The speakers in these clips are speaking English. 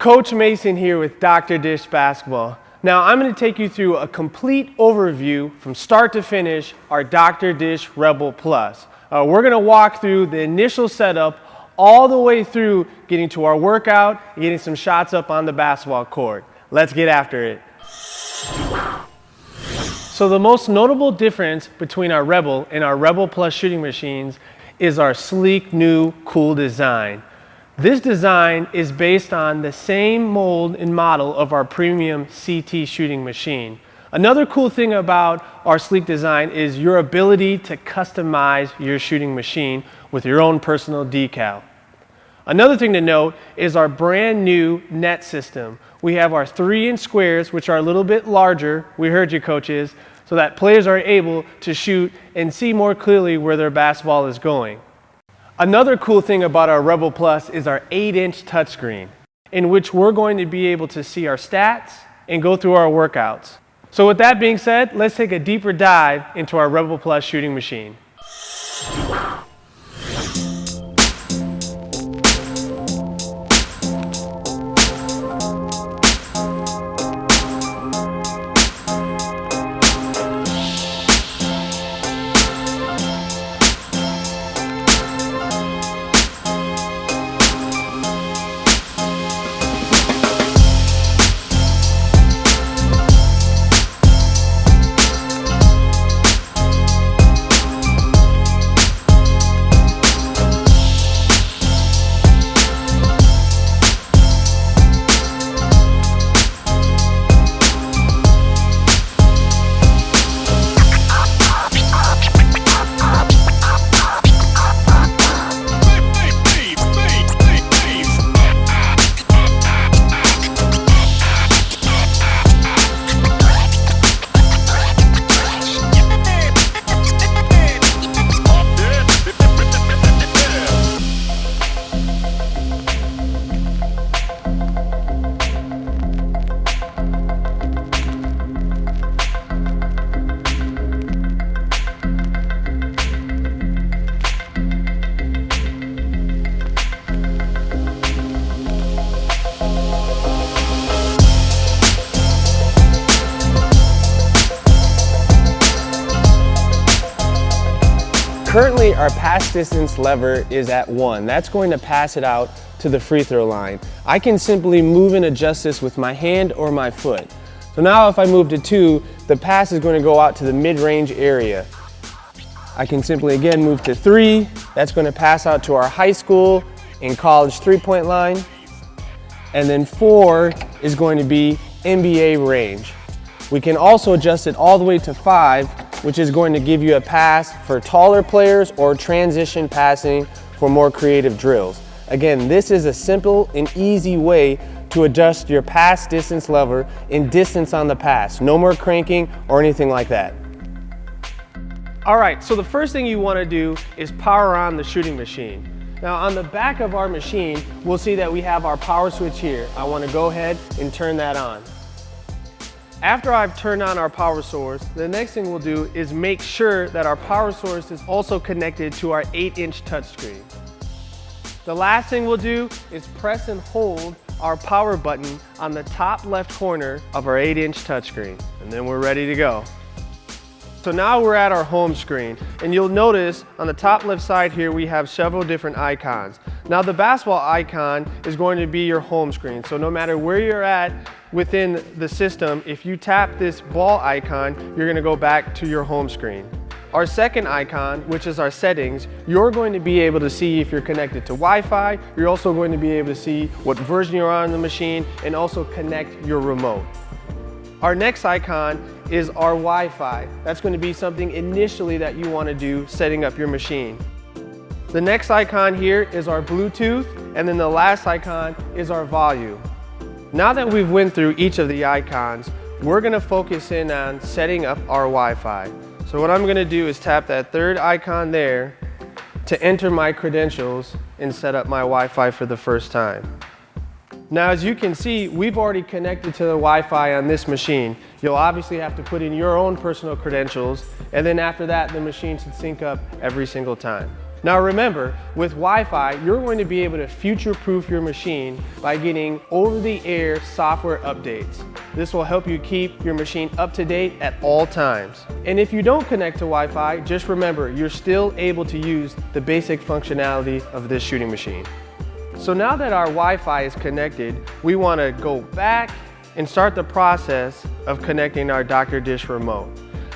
Coach Mason here with Dr. Dish Basketball. Now I'm going to take you through a complete overview from start to finish our Dr. Dish Rebel Plus. We're going to walk through the initial setup all the way through getting to our workout and getting some shots up on the basketball court. Let's get after it. So the most notable difference between our Rebel and our Rebel Plus shooting machines is our sleek, new, cool design. This design is based on the same mold and model of our premium CT shooting machine. Another cool thing about our sleek design is your ability to customize your shooting machine with your own personal decal. Another thing to note is our brand new net system. We have our 3-inch squares, which are a little bit larger, we heard you coaches, so that players are able to shoot and see more clearly where their basketball is going. Another cool thing about our Rebel Plus is our 8-inch touchscreen, in which we're going to be able to see our stats and go through our workouts. So with that being said, let's take a deeper dive into our Rebel Plus shooting machine. Currently, our pass distance lever is at 1. That's going to pass it out to the free throw line. I can simply move and adjust this with my hand or my foot. So now if I move to 2, the pass is going to go out to the mid-range area. I can simply again move to 3. That's going to pass out to our high school and college three-point line. And then 4 is going to be NBA range. We can also adjust it all the way to 5, which is going to give you a pass for taller players or transition passing for more creative drills. Again, this is a simple and easy way to adjust your pass distance lever and distance on the pass. No more cranking or anything like that. All right, so the first thing you want to do is power on the shooting machine. Now on the back of our machine, we'll see that we have our power switch here. I want to go ahead and turn that on. After I've turned on our power source, the next thing we'll do is make sure that our power source is also connected to our 8-inch touchscreen. The last thing we'll do is press and hold our power button on the top left corner of our 8-inch touchscreen, and then we're ready to go. So now we're at our home screen, and you'll notice on the top left side here we have several different icons. Now the basketball icon is going to be your home screen, so no matter where you're at within the system, if you tap this ball icon, you're going to go back to your home screen. Our second icon, which is our settings, you're going to be able to see if you're connected to Wi-Fi. You're also going to be able to see what version you're on the machine and also connect your remote. Our next icon is our Wi-Fi. That's going to be something initially that you want to do setting up your machine. The next icon here is our Bluetooth, and then the last icon is our volume. Now that we've went through each of the icons, we're going to focus in on setting up our Wi-Fi. So what I'm going to do is tap that third icon there to enter my credentials and set up my Wi-Fi for the first time. Now as you can see, we've already connected to the Wi-Fi on this machine. You'll obviously have to put in your own personal credentials, and then after that the machine should sync up every single time. Now remember, with Wi-Fi, you're going to be able to future-proof your machine by getting over-the-air software updates. This will help you keep your machine up to date at all times. And if you don't connect to Wi-Fi, just remember, you're still able to use the basic functionality of this shooting machine. So now that our Wi-Fi is connected, we want to go back and start the process of connecting our Dr. Dish remote.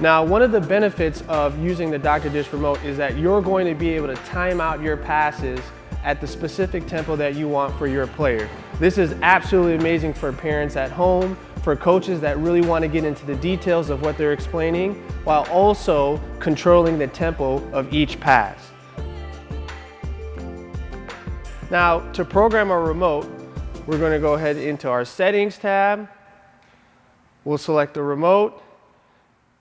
Now, one of the benefits of using the Dr. Dish remote is that you're going to be able to time out your passes at the specific tempo that you want for your player. This is absolutely amazing for parents at home, for coaches that really want to get into the details of what they're explaining, while also controlling the tempo of each pass. Now, to program our remote, we're going to go ahead into our Settings tab. We'll select the remote.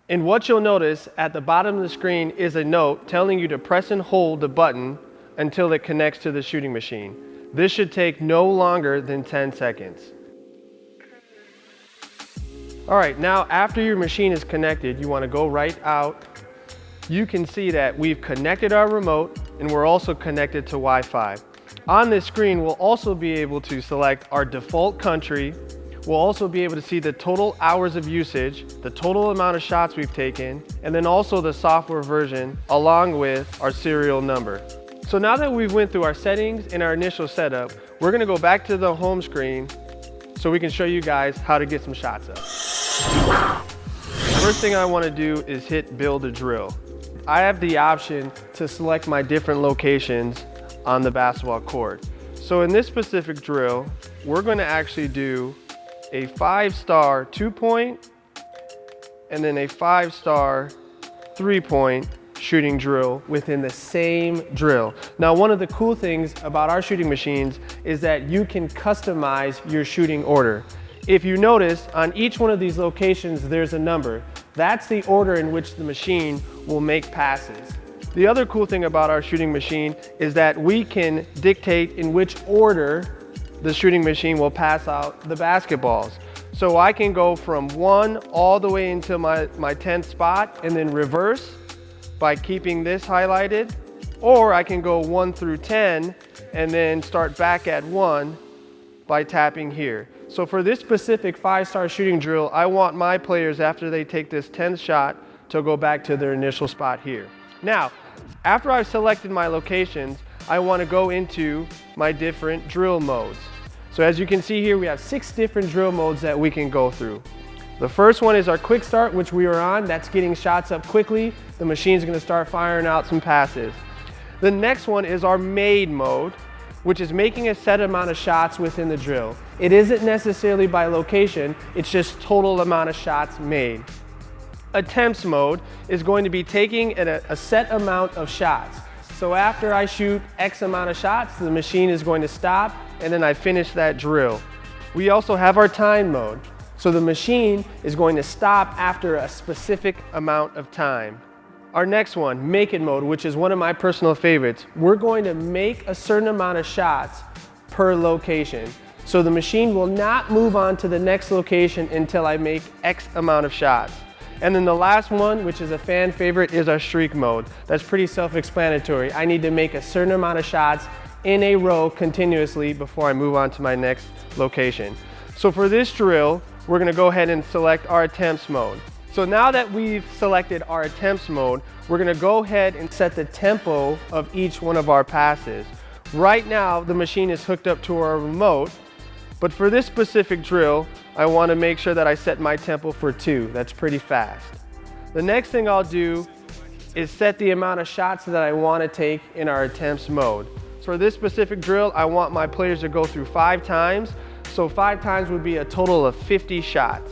And what you'll notice at the bottom of the screen is a note telling you to press and hold the button until it connects to the shooting machine. This should take no longer than 10 seconds. All right, now after your machine is connected, you want to go right out. You can see that we've connected our remote and we're also connected to Wi-Fi. On this screen, we'll also be able to select our default country. We'll also be able to see the total hours of usage, the total amount of shots we've taken, and then also the software version along with our serial number. So now that we've went through our settings and our initial setup, we're gonna go back to the home screen so we can show you guys how to get some shots up. First thing I wanna do is hit build a drill. I have the option to select my different locations on the basketball court. So in this specific drill, we're gonna actually do a 5-star 2-point and then a 5-star 3-point shooting drill within the same drill. Now, one of the cool things about our shooting machines is that you can customize your shooting order. If you notice, on each one of these locations, there's a number. That's the order in which the machine will make passes. The other cool thing about our shooting machine is that we can dictate in which order the shooting machine will pass out the basketballs. So I can go from 1 all the way into my 10th spot and then reverse by keeping this highlighted, or I can go 1 through 10 and then start back at 1 by tapping here. So for this specific 5-star shooting drill, I want my players, after they take this 10th shot, to go back to their initial spot here. Now, after I've selected my locations, I want to go into my different drill modes. So as you can see here, we have 6 different drill modes that we can go through. The first one is our quick start, which we are on. That's getting shots up quickly. The machine's going to start firing out some passes. The next one is our made mode, which is making a set amount of shots within the drill. It isn't necessarily by location, it's just total amount of shots made. Attempts mode is going to be taking a set amount of shots. So after I shoot X amount of shots, the machine is going to stop and then I finish that drill. We also have our time mode. So the machine is going to stop after a specific amount of time. Our next one, make it mode, which is one of my personal favorites. We're going to make a certain amount of shots per location. So the machine will not move on to the next location until I make X amount of shots. And then the last one, which is a fan favorite, is our streak mode. That's pretty self-explanatory. I need to make a certain amount of shots in a row continuously before I move on to my next location. So for this drill, we're gonna go ahead and select our attempts mode. So now that we've selected our attempts mode, we're gonna go ahead and set the tempo of each one of our passes. Right now, the machine is hooked up to our remote, but for this specific drill, I want to make sure that I set my tempo for 2. That's pretty fast. The next thing I'll do is set the amount of shots that I want to take in our attempts mode. So for this specific drill, I want my players to go through 5 times. So 5 times would be a total of 50 shots.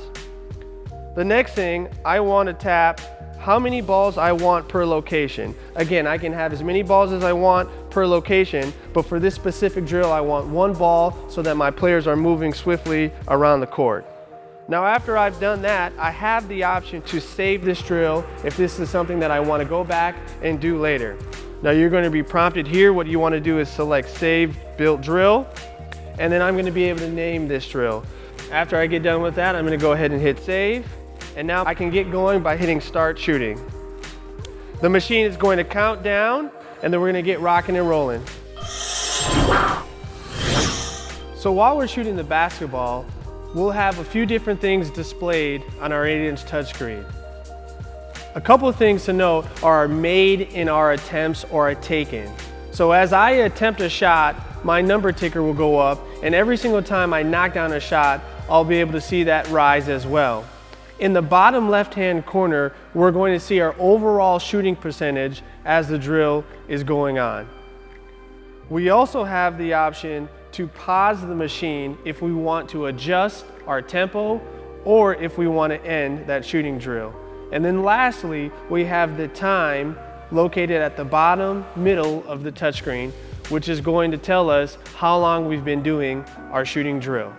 The next thing, I want to tap how many balls I want per location. Again, I can have as many balls as I want per location, but for this specific drill, I want 1 ball so that my players are moving swiftly around the court. Now, after I've done that, I have the option to save this drill if this is something that I want to go back and do later. Now, you're going to be prompted here. What you want to do is select Save Built Drill, and then I'm going to be able to name this drill. After I get done with that, I'm going to go ahead and hit Save. And now I can get going by hitting Start Shooting. The machine is going to count down and then we're gonna get rocking and rolling. So while we're shooting the basketball, we'll have a few different things displayed on our 8-inch touchscreen. A couple of things to note are made in our attempts or taken. So as I attempt a shot, my number ticker will go up, and every single time I knock down a shot, I'll be able to see that rise as well. In the bottom left-hand corner, we're going to see our overall shooting percentage as the drill is going on. We also have the option to pause the machine if we want to adjust our tempo or if we want to end that shooting drill. And then lastly, we have the time located at the bottom middle of the touchscreen, which is going to tell us how long we've been doing our shooting drill.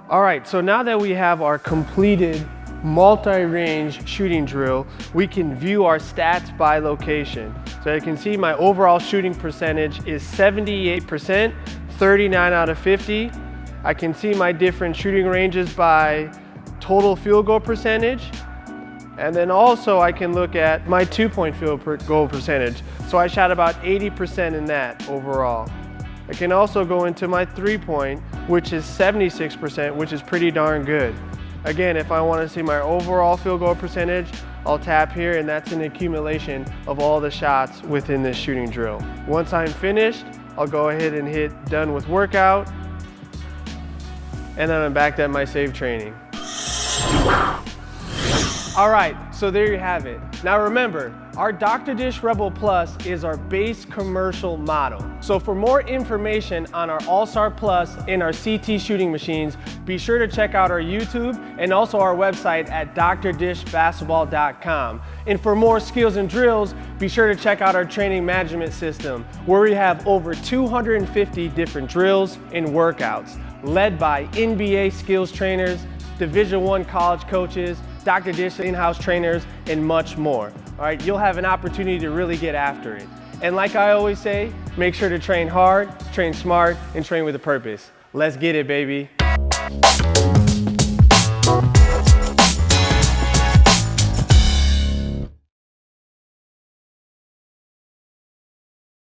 All right, so now that we have our completed multi-range shooting drill, we can view our stats by location. So you can see my overall shooting percentage is 78%, 39 out of 50. I can see my different shooting ranges by total field goal percentage. And then also I can look at my 2-point field goal percentage. So I shot about 80% in that overall. I can also go into my 3-point, which is 76%, which is pretty darn good. Again, if I want to see my overall field goal percentage, I'll tap here, and that's an accumulation of all the shots within this shooting drill. Once I'm finished, I'll go ahead and hit done with workout, and then I'm back at my save training. All right, so there you have it. Now remember, our Dr. Dish Rebel Plus is our base commercial model. So for more information on our All-Star Plus and our CT shooting machines, be sure to check out our YouTube and also our website at drdishbasketball.com. And for more skills and drills, be sure to check out our training management system, where we have over 250 different drills and workouts, led by NBA skills trainers, Division I college coaches, Dr. Dish in-house trainers, and much more. All right, you'll have an opportunity to really get after it. And like I always say, make sure to train hard, train smart, and train with a purpose. Let's get it, baby.